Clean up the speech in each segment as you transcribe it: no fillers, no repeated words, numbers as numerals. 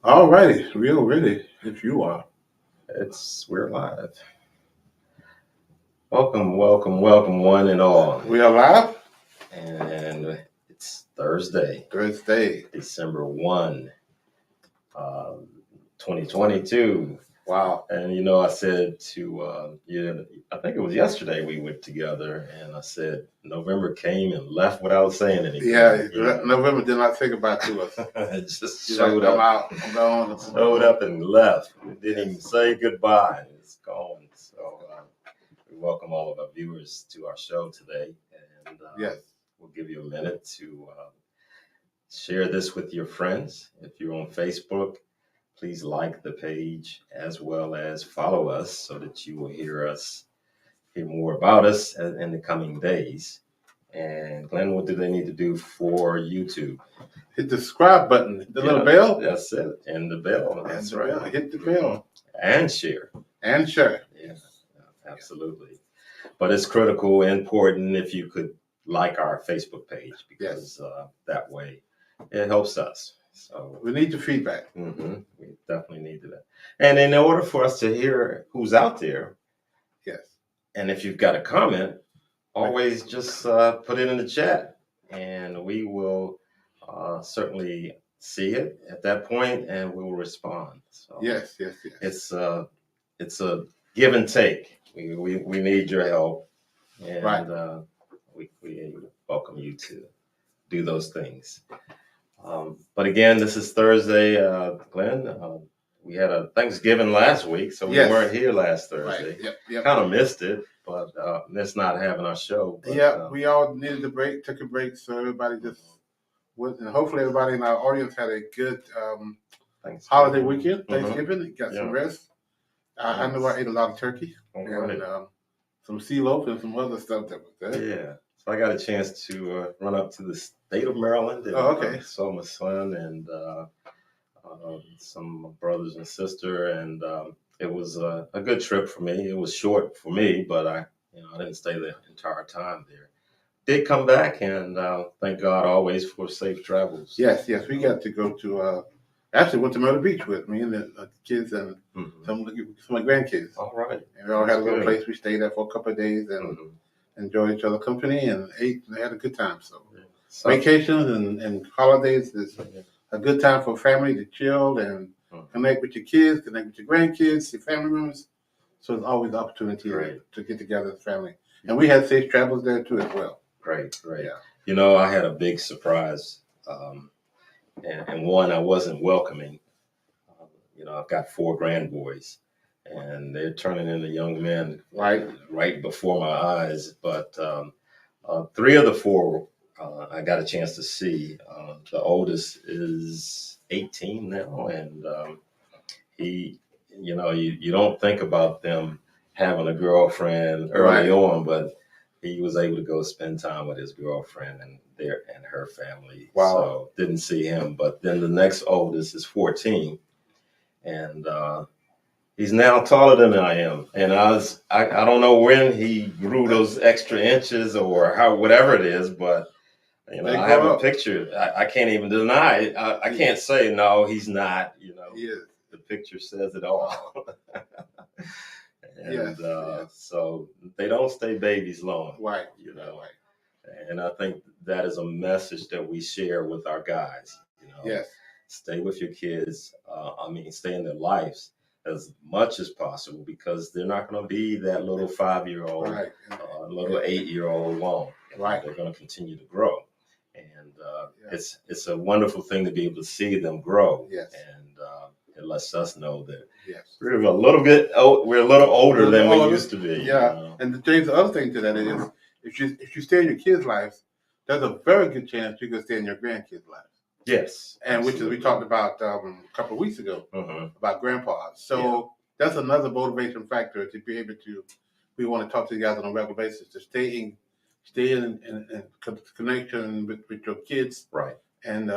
All righty, real ready if you are. We're live. Welcome, one and all. We are live And it's Thursday, Thursday. December 1, uh, 2022. Wow. And I said to you, I think it was yesterday we went together, and I said November came and left without saying anything. Yeah, November did not say goodbye to us. It just She's showed like, I'm up, out. I'm gone. showed up and left. It didn't even say goodbye. It's gone. So we welcome all of our viewers to our show today, and Yes. we'll give you a minute to share this with your friends. If you're on Facebook, please like the page as well as follow us so that you will hear more about us in the coming days. And Glenn, what do they need to do for YouTube? Hit the subscribe button, the little bell. That's it, and the bell. That's the right. Bell. Hit the bell and share. and share. Yeah, absolutely. But it's critical, important if you could like our Facebook page, because that way it helps us. So we need the feedback. We definitely need that. And in order for us to hear who's out there, yes. And if you've got a comment, always just put it in the chat, and we will certainly see it at that point, and we will respond. So yes. It's a give and take. We need your help, and we welcome you to do those things. But again, this is Thursday, Glenn. We had a Thanksgiving last week, so we weren't here last Thursday. Right. Yep. Kind of missed it, but missed not having our show. But, we all needed a break, took a break, so everybody just went, and hopefully everybody in our audience had a good holiday weekend, Thanksgiving, got some rest. I know I ate a lot of turkey and some sea loaf and some other stuff that was there. Yeah. So I got a chance to run up to the state of Maryland and saw my son and some brothers and sister, and it was a good trip for me. It was short for me, but I didn't stay the entire time there. Did come back, and thank God always for safe travels. Yes, we got to go to. Actually, went to Myrtle Beach with me and the kids and some of my grandkids. All right. And we all had a little place we stayed at for a couple of days and enjoyed each other's company and ate and had a good time. So vacations and holidays is a good time for family to chill and connect with your kids, connect with your grandkids, your family members. So there's always the opportunity to get together as family. And we had safe travels there too as well. Great. Yeah. I had a big surprise. And one I wasn't welcoming. I've got 4 grandboys, and they're turning into young men right before my eyes. But 3 of the 4 I got a chance to see. The oldest is 18 now, and he, you don't think about them having a girlfriend early on, but he was able to go spend time with his girlfriend and her family. Wow. So didn't see him. But then the next oldest is 14, and he's now taller than I am. And I don't know when he grew those extra inches or whatever it is, but I have a picture. I can't even deny it. I can't say no, he's not. He is. The picture says it all. And so they don't stay babies long. Right. And I think that is a message that we share with our guys. Yes. Stay with your kids. Stay in their lives as much as possible, because they're not going to be that little 5-year-old, little 8-year-old long. They're going to continue to grow. And it's a wonderful thing to be able to see them grow. Yes. And it lets us know that we're a little older than we used to be. Yeah. And the other thing to that is, if you stay in your kids' lives, there's a very good chance you can stay in your grandkids' lives. Yes. And which is we talked about a couple of weeks ago about grandpas. So that's another motivation factor to be able to. We want to talk to you guys on a regular basis to stay in connection with your kids, right? And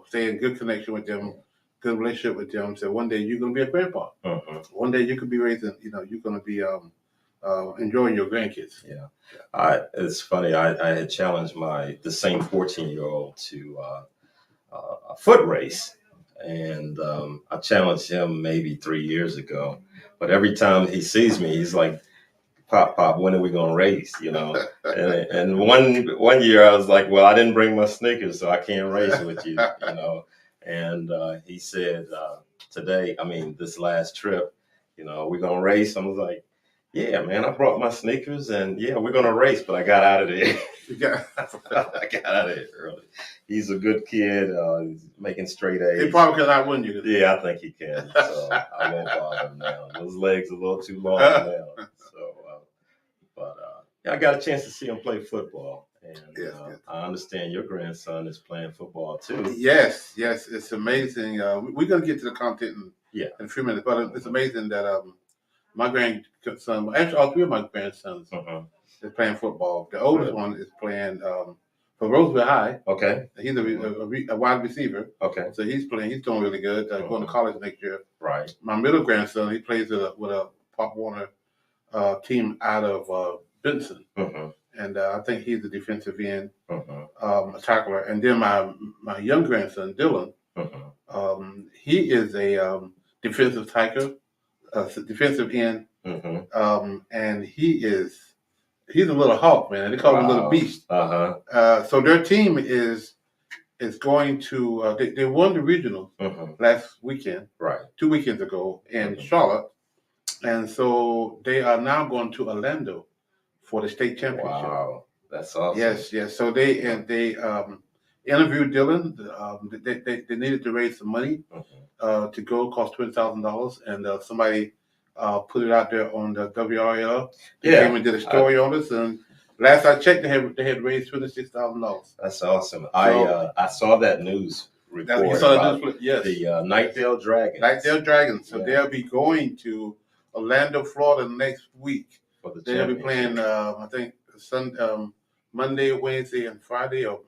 stay in good connection with them, good relationship with them. So one day you're going to be a grandpa. One day you could be raising. You're going to be enjoying your grandkids. Yeah. It's funny. I had challenged the same 14-year-old to a foot race, and I challenged him maybe 3 years ago. But every time he sees me, he's like, "Pop, when are we gonna race?" And one year I was like, "Well, I didn't bring my sneakers, so I can't race with you." And he said, this last trip, we're gonna race. I was like, "Yeah, man, I brought my sneakers, and yeah, we're gonna race." But I got out of there. I got out of there early. He's a good kid. He's making straight A's. He probably cannot win you. Yeah, I think he can. So I won't bother him now. Those legs are a little too long now. So, I got a chance to see him play football, and Yes. I understand your grandson is playing football too. Yes, it's amazing. We're gonna get to the content in a few minutes, but it's amazing that my grandson, actually all three of my grandsons, is playing football. The oldest one is playing for Roseville High. Okay. He's a wide receiver. Okay. So he's playing. He's doing really good. Going to college next year. Right. My middle grandson, he plays with a Pop Warner team out of Benson, and I think he's a defensive end, a tackler. And then my young grandson, Dylan, he is a defensive tackle, defensive end, and he's a little hawk, man. They call him Little Beast. So their team is going to they won the regional last weekend, right? 2 weekends ago in Charlotte, and so they are now going to Orlando for the state championship. Wow, that's awesome. Yes. So they interviewed Dylan. They needed to raise some money to go. Cost $20,000, and somebody put it out there on the WRL. They came and did a story on us, and last I checked, they had raised $26,000. That's awesome. I saw that news report. You saw the news, yes. The Knightdale Dragons. Knightdale Dragons. So they'll be going to Orlando, Florida next week. For the They'll be playing, I think, Monday, Wednesday, and Friday, or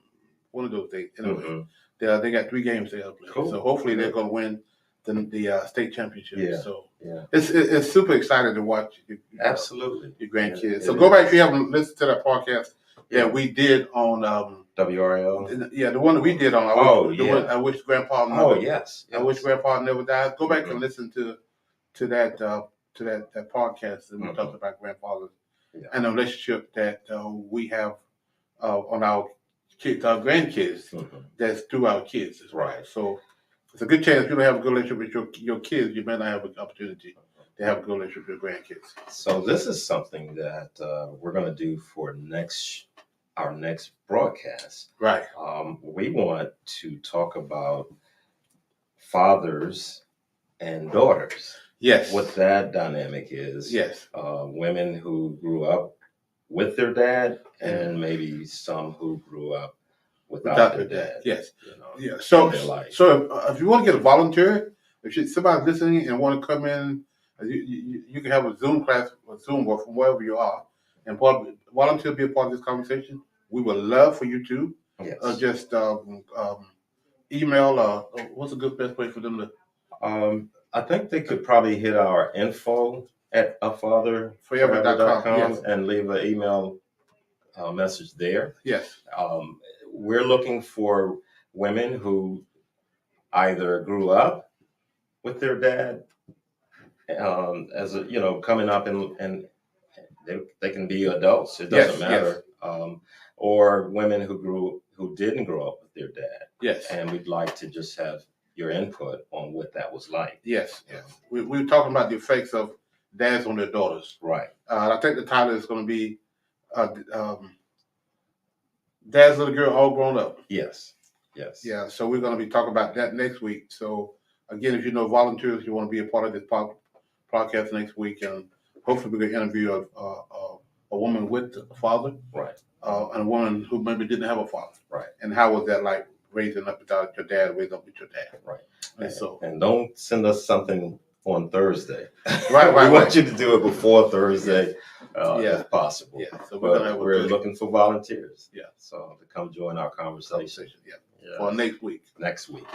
one of those days. Anyway, they got 3 games they'll play. Cool. So hopefully they're going to win the state championship. Yeah. So yeah, it's super exciting to watch. Absolutely. Your grandkids. So go back if you haven't listened to that podcast that we did on WRL. Yeah, the one that we did on. I wish Grandpa never. Oh yes. I wish Grandpa never died. Go back and listen to that podcast, and we talked about grandfathers and the relationship that we have on our kids, our grandkids. That's through our kids as well. Right. So it's a good chance if you don't have a good relationship with your kids, you may not have an opportunity to have a good relationship with your grandkids. So this is something that we're going to do for our next broadcast. Right. We want to talk about fathers and daughters. Yes. What that dynamic is. Yes. Women who grew up with their dad, and maybe some who grew up without their dad. Yes. Yeah. So if you want to get a volunteer, if somebody's listening and want to come in, you can have a Zoom class or Zoom or from wherever you are, and volunteer to be a part of this conversation. We would love for you to. Yes. Just email. What's a good best way for them to? I think they could probably hit our info at afatherforever.com Yes. and leave an email message there. Yes. We're looking for women who either grew up with their dad, coming up and they can be adults. It doesn't matter. Or women who didn't grow up with their dad. Yes. And we'd like to just have your input on what that was like. Yes. We were talking about the effects of dads on their daughters. Right. I think the title is going to be Dad's Little Girl All Grown Up. Yes. Yeah, so we're going to be talking about that next week. So, again, if you know volunteers, you want to be a part of this podcast next week, and hopefully we can interview a woman with a father. Right. And a woman who maybe didn't have a father. Right. And how was that like raising up without your dad, raising up with your dad? Right. And don't send us something on Thursday. Right. We want you to do it before Thursday, if possible. Yeah. So we're looking for volunteers. Yeah. So to come join our conversation. Yeah. For next week.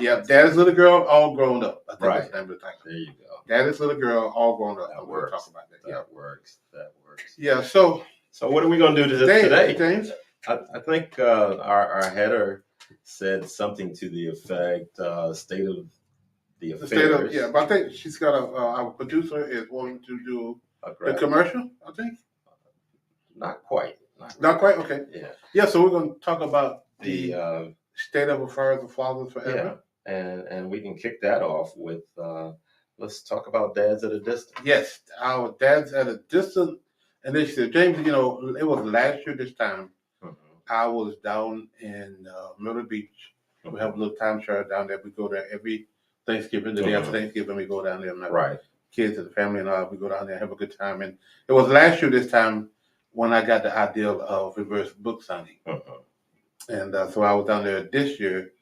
Yeah. Dad's Little Girl All Grown Up. I think that's the name of the title. There you go. Dad's Little Girl All Grown Up. That works. We'll talk about that. That works. Yeah. So what are we going to do today? James? I think our header said something to the effect, state of the The state of, affairs. yeah, but I think she's got our producer is wanting to do A the graphic. commercial, I think. Not quite. Not quite, okay. Yeah. Yeah, so we're going to talk about The the state of affairs of Fathers Forever. yeah, and we can kick that off with let's talk about Dads at a Distance. Yes, our Dads at a Distance initiative. James, you know, it was last year this time. Mhm. I was down in Myrtle Beach. We have a little timeshare down there. We go there every Thanksgiving. The day after Thanksgiving, we go down there. My Right. kids and the family and all, we go down there and have a good time. And it was last year this time when I got the idea of reverse book signing. Mhm. And so I was down there this year.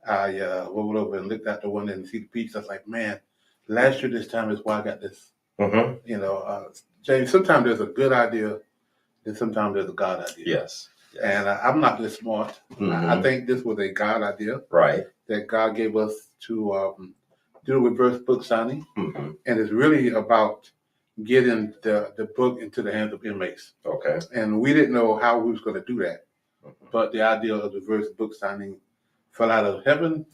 I rolled over and looked out the window and see the beach. I was like, man, last year this time is why I got this. Mhm. You know, James, sometimes there's a good idea and sometimes there's a God idea. Yes. And I'm not this smart. I think this was a God idea Right. that God gave us to do reverse book signing. Mhm. And it's really about getting the book into the hands of inmates. Okay. And we didn't know how we was going to do that. Mhm. But the idea of reverse book signing fell out of heaven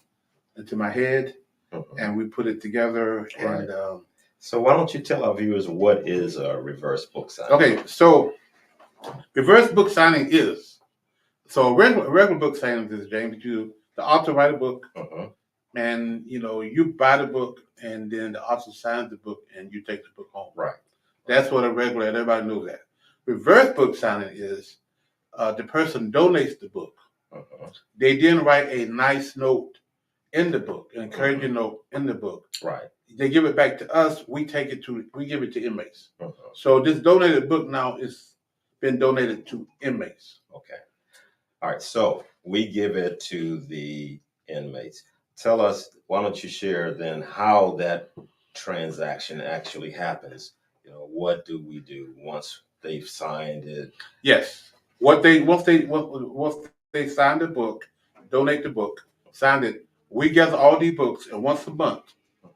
into my head, Mhm. and we put it together. Right. And So why don't you tell our viewers what is a reverse book signing? okay, so reverse book signing is regular book signing is, James, the author write a book, Mhm. and you know you buy the book, and then the author signs the book, and you take the book home. Right. That's what a regular, and everybody knows that. Reverse book signing is the person donates the book. Mhm. They then write a nice note in the book, an encouraging note in the book. Right. They give it back to us. We give it to inmates. Mhm. So this donated book now is been donated to inmates. Okay. All right. So we give it to the inmates. Tell us, why don't you share then how that transaction actually happens? You know, what do we do once they've signed it? Yes. Once they sign the book, donate the book, sign it. We gather all these books, and once a month,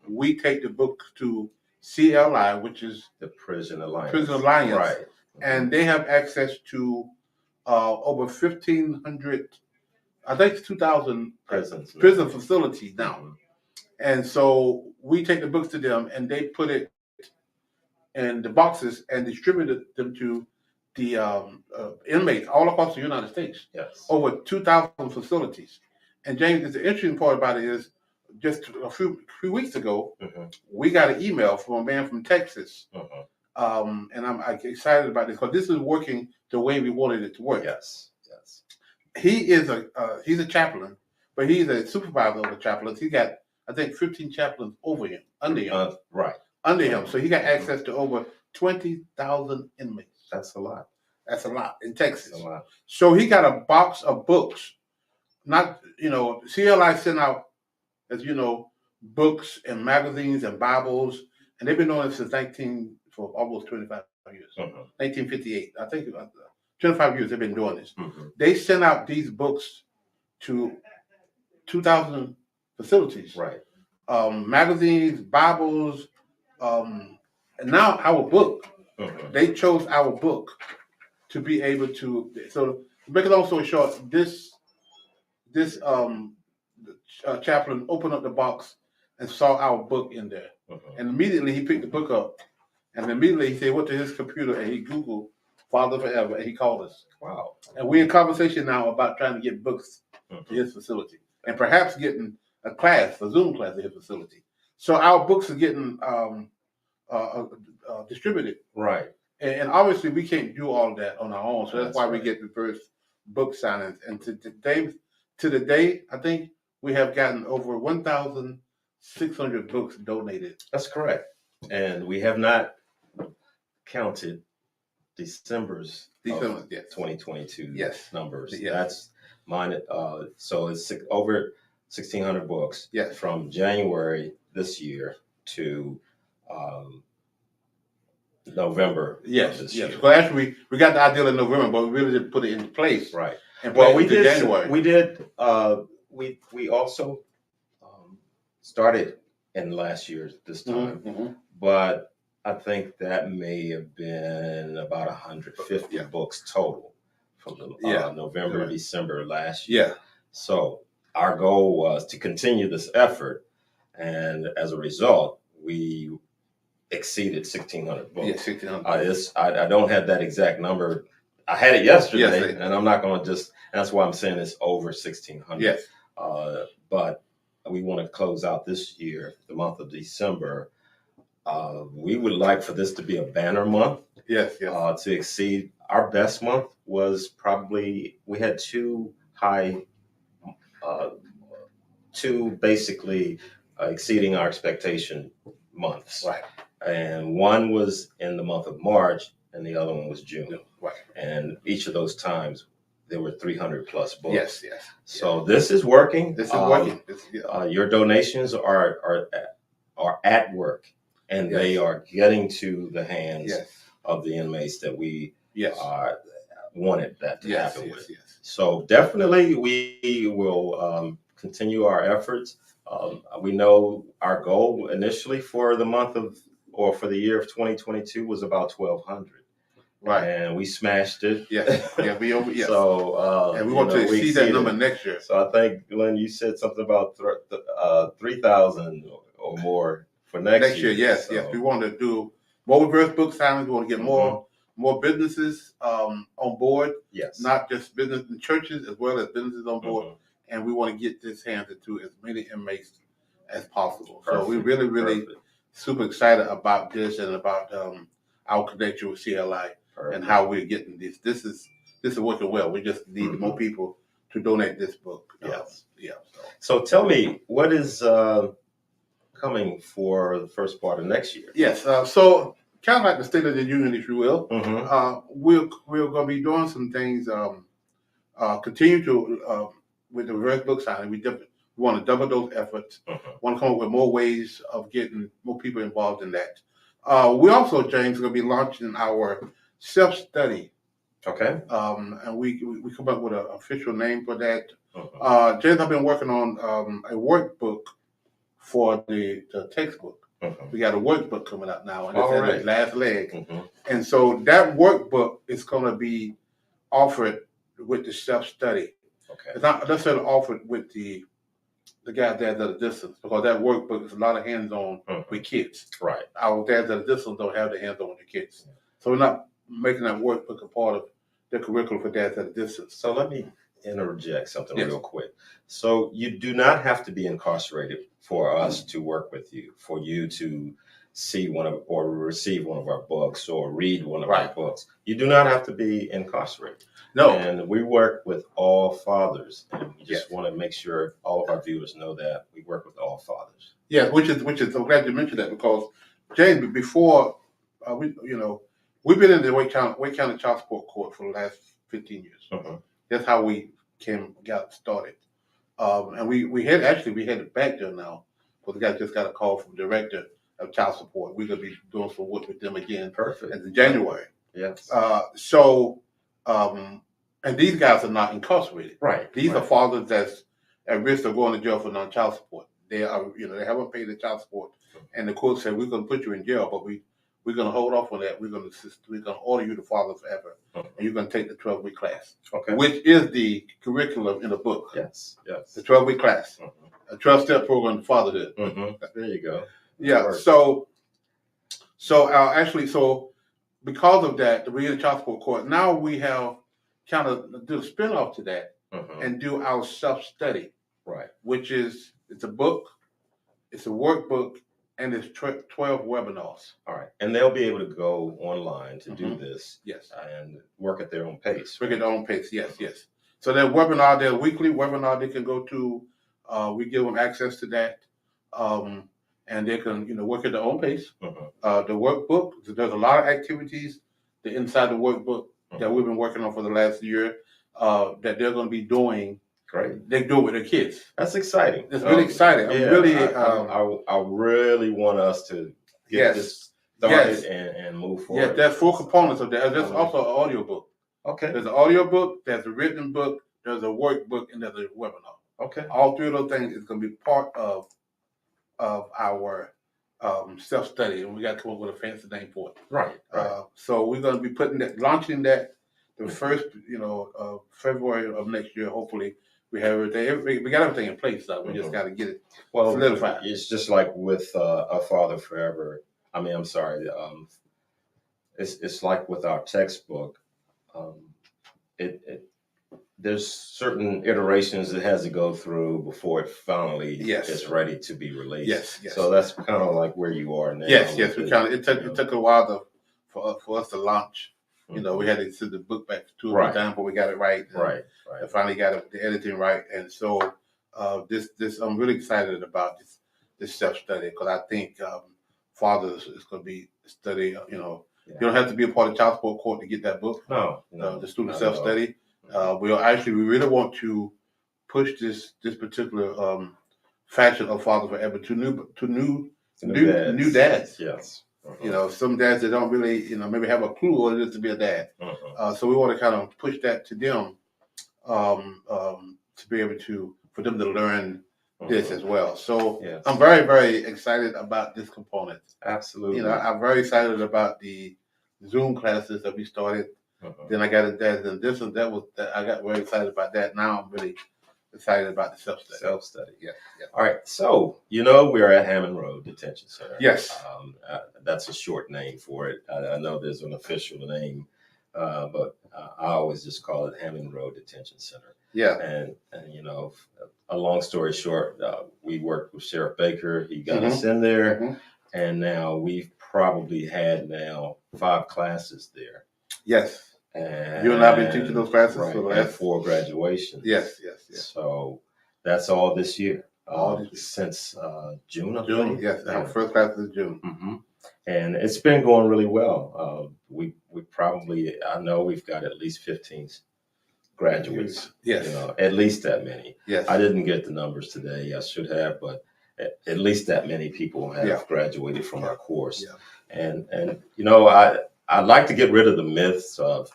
we take the book to CLI, which is The Prison Alliance. Prison Alliance, Right. and they have access to over 1,500, I think it's 2,000 prison facilities now. Mhm. And so we take the books to them, and they put it in the boxes and distribute them to the inmates all across the United States. Yes. Over 2,000 facilities. And James, the interesting part about it is, just a few weeks ago, Mhm. we got an email from a man from Texas. Mhm. And I'm excited about this because this is working the way we wanted it to work. Yes. Yes. He is he's a chaplain, but he's a supervisor of the chaplains. He got, I think, 15 chaplains over him, under him, Right. under him. So he got access to over 20,000 inmates. That's a lot. That's a lot in Texas. That's a lot. So he got a box of books. Not, you know, CLI sent out, as you know, books and magazines and Bibles, and they've been doing it since for almost 25 years. Mhm. 1958, I think. 25 years they've been doing this. Mhm. They sent out these books to 2,000 facilities. Right. Magazines, Bibles, and now our book. Mhm. They chose our book to be able to. So to make a long story short, this chaplain opened up the box and saw our book in there, Mhm. and immediately he picked the book up, and immediately he went to his computer and he Googled Father Forever, and he called us. Wow. And we're in conversation now about trying to get books Mhm. to his facility, and perhaps getting a Zoom class at his facility. So our books are getting distributed. Right. And obviously, we can't do all that on our own. So that's why we right. get reverse book signings. And to the day, I think we have gotten over 1,600 books donated. That's correct. And we have not counted December's December, yes. 2022 Yes. numbers. Yes. That's mine. So it's over 1,600 books. Yes. From January this year to November. Yes, of this yes. year. Well, actually, we got the idea in November, but we really didn't put it into place. Right. And Well, we into did. January. We did. We also started in last year this time, Mhm. but I think that may have been about 150 Yeah. books total from the Yeah. November, December last year. Yeah. So our goal was to continue this effort and as a result, we exceeded 1,600 books. Yeah, 1,600. I don't have that exact number. I had it yesterday, Yes, and I'm not going to just. That's why I'm saying it's over 1,600. Yes, But we want to close out this year, the month of December. We would like for this to be a banner month. yes, To exceed our best month was probably we had uh, two basically exceeding our expectation months. right. And one was in the month of March, and the other one was June. Right. And each of those times, there were 300 plus books. Yes. So this is working. This is working. Your donations are at work, and Yes. they are getting to the hands Yes. of the inmates that we Yes. wanted that to Yes. happen with. Yes. So definitely, we will continue our efforts. We know our goal initially for the month of or for the year of 2022 was about 1,200. Right. And we smashed it. Yes. Yeah. We over. Yes. So and we want to we exceed that number exceeded. next year. So I think, Glenn, you said something about 3,000 or more for next year. Yes. So, Yes. We want to do more reverse book signings. We want to get Mhm. more businesses on board, Yes. not just business in churches as well as businesses on board. Mhm. And we want to get this handed to as many inmates as possible. So we Perfect. really Perfect. super excited about this and about our connection with CLI Perfect. and how we're getting this. This is working well. We just need Mhm. more people to donate this book. Yes. Yeah. So tell me, what is coming for the first part of next year? Yes. So kind of like the State of the Union, if you will. Mm-hmm. We're going to be doing some things. Continue to with the reverse book signing. We want to double those efforts. Mhm. Want to come up with more ways of getting more people involved in that. We also, James, are going to be launching our self-study, Okay. and we come up with an official name for that. Mhm. James, I've been working on a workbook for the textbook. Mhm. We got a workbook coming out now, and it's All in right. its last leg. Mhm. And so that workbook is going to be offered with the self-study. Okay. It's not necessarily offered with the guys that are at a distance, because that workbook is a lot of hands-on Mhm. with kids. Right. Our dads at a distance don't have the hands-on with the kids. So we're not making that workbook a part of the curriculum for dads at a distance. So let me interject something Yes. real quick. So you do not have to be incarcerated for us to work with you, for you to see one of or receive one of our books or read one of our Right. books. You do not have to be incarcerated. No. And we work with all fathers, and we just Yes. want to make sure all of our viewers know that we work with all fathers. Yeah, which is I'm glad you mentioned that, because James, before we've been in the Wake County Child Support Court for the last 15 years. Mhm. That's how we got started. And we headed back there now, because the guy just got a call from the director of child support. We're gonna be doing some work with them again Perfect. in January. Yes. And these guys are not incarcerated. Right. These right. are fathers that's at risk of going to jail for non-child support. They are, they haven't paid the child support, and the court said, we're going to put you in jail, but we're going to hold off on that. We're going to order you to father forever, Mhm. and you're going to take the 12-week class, Okay. which is the curriculum in the book. Yes. Yes. The 12-week class, Mhm. a 12-step program to fatherhood. Mhm. There you go. Yeah. Work. So because of that, the Virginia Child Support Court, now we have kind of do a spin-off to that Mhm. and do our self-study, Right. which is, it's a book, it's a workbook, and it's 12 webinars. All right. And they'll be able to go online to do Mhm. this Yes. and work at their own pace. Bring it at their own pace. Yes. So that webinar, their weekly webinar, they can go to. We give them access to that, and they can work at their own pace. Mhm. The workbook, there's a lot of activities inside the workbook that we've been working on for the last year, that they're going to be doing. Great. They do it with their kids. That's exciting. It's really exciting. Yeah, I'm really. I really want us to get Yes. this started Yes. and move Yeah, forward. there's 4 components of that. There's also an audio book. Okay. There's an audio book, there's a written book, there's a workbook, and there's a webinar. Okay. All 3 of those things is going to be part of our self-study, and we got to come up with a fancy name for it. Right. Right. So we're going to be launching that the first, February of next year. Hopefully, We have everything. We got everything in place. So we just got to get it solidified. It's just like with A Father Forever. I mean, I'm sorry. It's like with our textbook. Um, it there's certain iterations it has to go through before it finally is ready to be released. Yes. So that's kind of like where you are now. Yes. We kind of it took a while for us to launch. You know, we had to send the book back 2 or 3 times, but we got it right. Right. And finally got the editing right, and so this I'm really excited about this self study because I think fathers is going to be study. You know, you don't have to be a part of child support court to get that book. No, the student self study. We really want to push this particular fashion of Father Forever to new dads. Yes. You know, some dads that don't really, maybe have a clue what it is to be a dad. So we want to kind of push that to them, to be able for them to learn this as well. So I'm very, very excited about this component. Absolutely. You know, I'm very excited about the Zoom classes that we started. Then I got that, and this and that I got very excited about that. Now I'm really excited about the self-study. Self-study. Yeah. All right. So, we're at Hammond Road Detention Center. Yes. That's a short name for it. I know there's an official name, but I always just call it Hammond Road Detention Center. Yeah. And a long story short, we worked with Sheriff Baker. He got us in there, and now we've probably had 5 classes there. Yes. And you and I have been teaching those classes for the last 4 graduations. Yes. So that's all this year. Since June, I believe. Yes. Our first class is June. And it's been going really well. We probably, I know we've got at least 15 graduates. Yes. At least that many. Yes. I didn't get the numbers today. I should have, but at least that many people have graduated from our course. Yeah. And I'd like to get rid of the myths of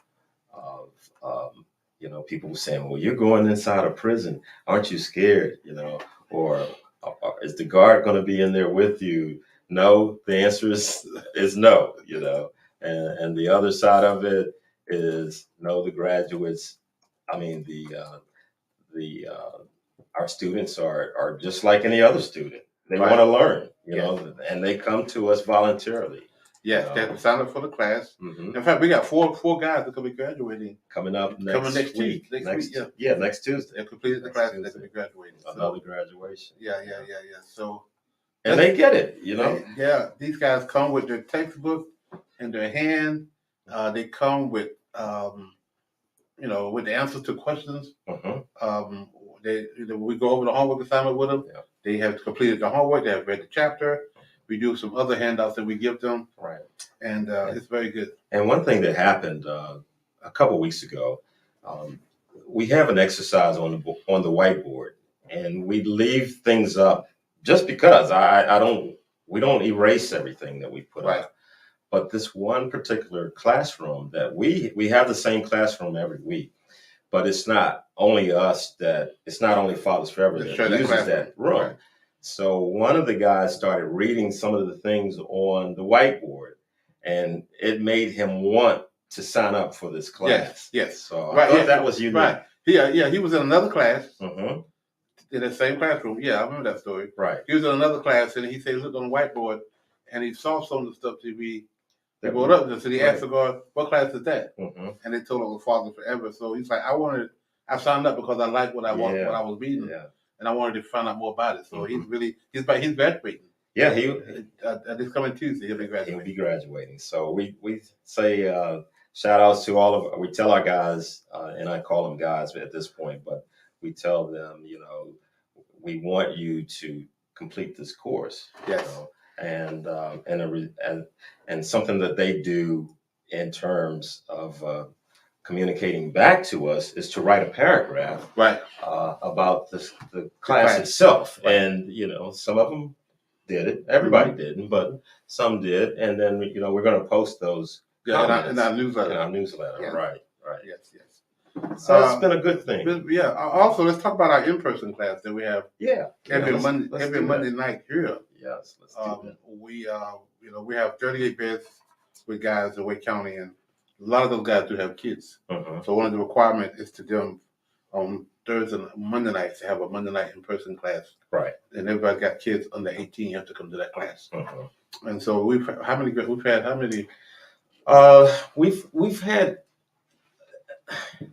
people saying, well, you're going inside a prison. Aren't you scared? Or is the guard going to be in there with you? No, the answer is no, and the other side of it is no, the graduates, our students are just like any other student. They want to learn, and they come to us voluntarily. Yes, they have to sign up for the class. In fact, we got four guys that could be graduating coming next week. Next Tuesday. They completed the class and they could be graduating. Another graduation. Yeah. So, and they get it, these guys come with their textbook in their hand. They come with, with the answers to questions. We go over the homework assignment with them. Yeah. They have completed the homework. They have read the chapter. We do some other handouts that we give them. Right. And it's very good. And one thing that happened a couple weeks ago, we have an exercise on the whiteboard, and we leave things up just because we don't erase everything that we put up. But this one particular classroom that we have the same classroom every week, but it's not only it's not only Fathers Forever that uses that room. Right. So one of the guys started reading some of the things on the whiteboard, and it made him want to sign up for this class. Yes. So I thought that was unique. Right. Yeah. He was in another class. In the same classroom. Yeah, I remember that story. Right. He was in another class, and he said he looked on the whiteboard, and he saw some of the stuff that we brought up. So he asked the guard, "What class is that?" And they told him it was Father Forever. So he's like, I signed up because I liked what I what I was reading. Yeah. And I wanted to find out more about it. So he's graduating. Yeah, this coming Tuesday he'll be graduating. He'll be graduating. So we say shout outs to we tell our guys, and I call them guys at this point, but we tell them, we want you to complete this course. Yes. And something that they do in terms of communicating back to us is to write a paragraph about the class itself. Right. And, some of them did it. Everybody didn't, but some did. And then, we're going to post those in our newsletter. Yeah. Right. Yes. So it's been a good thing. Yeah. Also, let's talk about our in-person class that we have. Yeah. Every Monday night here. Yes. Let's do that. We have 38 beds with guys in Wake County, and a lot of those guys do have kids. So one of the requirements is to them Thursday, Monday nights. They have a Monday night in-person class. Right. And everybody got kids under 18. You have to come to that class. Mm-hmm. And so we've had how many? We've had,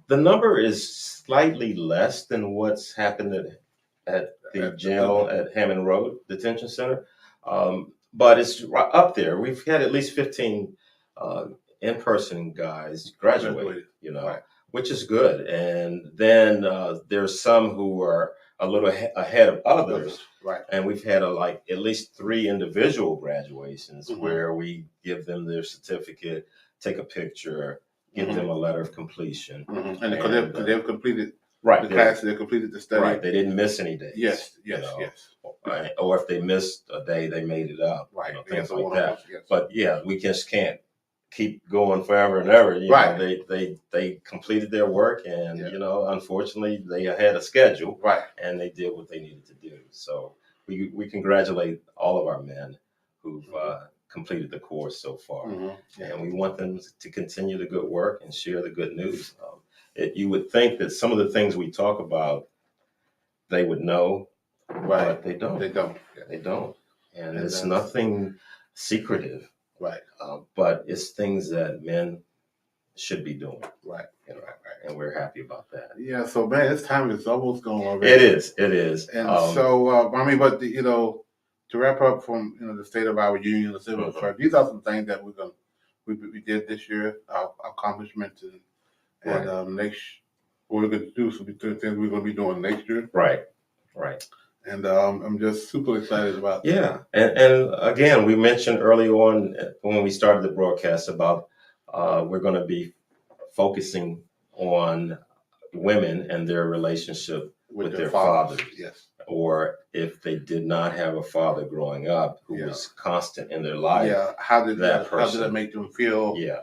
the number is slightly less than what's happened at the jail at Hammond Road Detention Center, but it's up there. We've had at least 15 in-person guys graduate, Right. which is good. And then there's some who are a little ahead of others. Right. And we've had at least 3 individual graduations Mhm. where we give them their certificate, take a picture, give them a letter of completion. Mm-hmm. And because they've completed the class, they completed the study. Right, they didn't miss any days. Yes. Or if they missed a day, they made it up. Right. Things like that. Yes. But yeah, we just can't keep going forever and ever. Right. They completed their work, and unfortunately, they had a schedule. Right. And they did what they needed to do. So we congratulate all of our men who've completed the course so far, and we want them to continue the good work and share the good news. You would think that some of the things we talk about, they would know, but they don't. They don't. They don't. And it's nothing secretive. Right. But it's things that men should be doing. Right. And we're happy about that. Yeah. So man, this time is almost gone already. It is. And to wrap up from the state of our union, the civil service, these are some things that we did this year, our accomplishments, and next what we're going to do some things we're going to be doing next year. Right. And I'm just super excited about that. Yeah. And again, we mentioned early on when we started the broadcast about we're going to be focusing on women and their relationship with their fathers. Yes. Or if they did not have a father growing up who was constant in their life. Yeah. How did that make them feel? Yeah.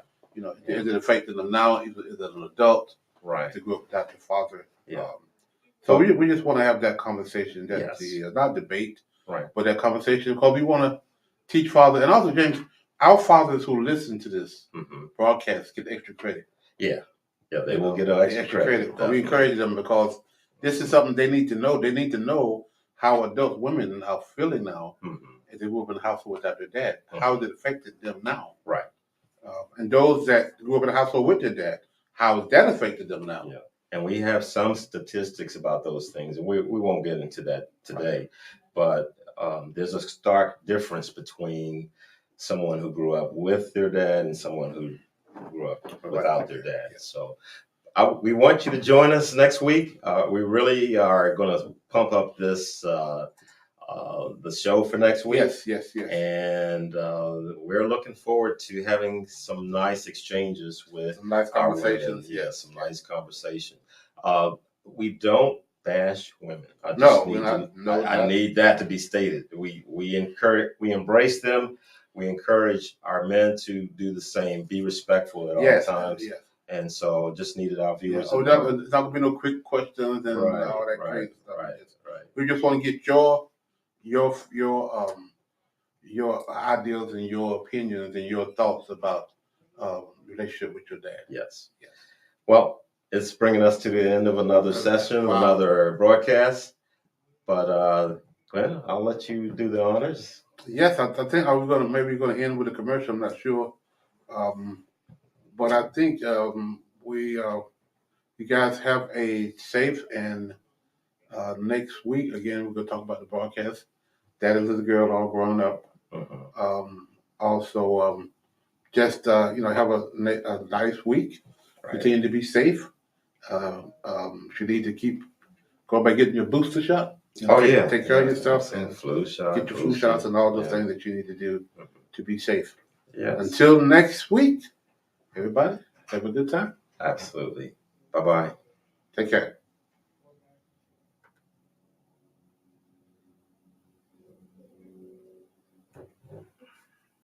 Is it affecting them now? Is it an adult? Right. To grow up without their father. Yeah. So we just want to have that conversation, not debate, right? But that conversation because we want to teach fathers, and also James, our fathers who listen to this broadcast get extra credit. Yeah, they will get extra credit. We encourage them because this is something they need to know. They need to know how adult women are feeling now as they grew up in a household without their dad. How has it affected them now? Right. And those that grew up in a household with their dad, how has that affected them now? Yeah. And we have some statistics about those things, and we won't get into that today. But there's a stark difference between someone who grew up with their dad and someone who grew up without their dad. Yeah. So we want you to join us next week. We really are going to pump up this the show for next week. Yes. And we're looking forward to having some nice exchanges with some nice conversations. Yes, some nice conversation. We don't bash women. I need that to be stated. We embrace them. We encourage our men to do the same. Be respectful at all times. Yes. And so, just needed our viewers. There's not gonna be no quick questions and all that crazy stuff. Right. We just want to get your ideas and your opinions and your thoughts about relationship with your dad. Yes. Well, it's bringing us to the end of another session, another broadcast. But Glenn, I'll let you do the honors. Yes, I think we're gonna end with a commercial. I'm not sure, but I think you guys have a safe and next week again we're gonna talk about the broadcast. That is the girl all grown up. Also, just have a nice week. Right. Continue to be safe. You need to go by getting your booster shot. Take care of yourself and flu shot. Get your flu shots and all those things that you need to do to be safe. Yes. Until next week, everybody have a good time. Absolutely. Bye-bye. Take care.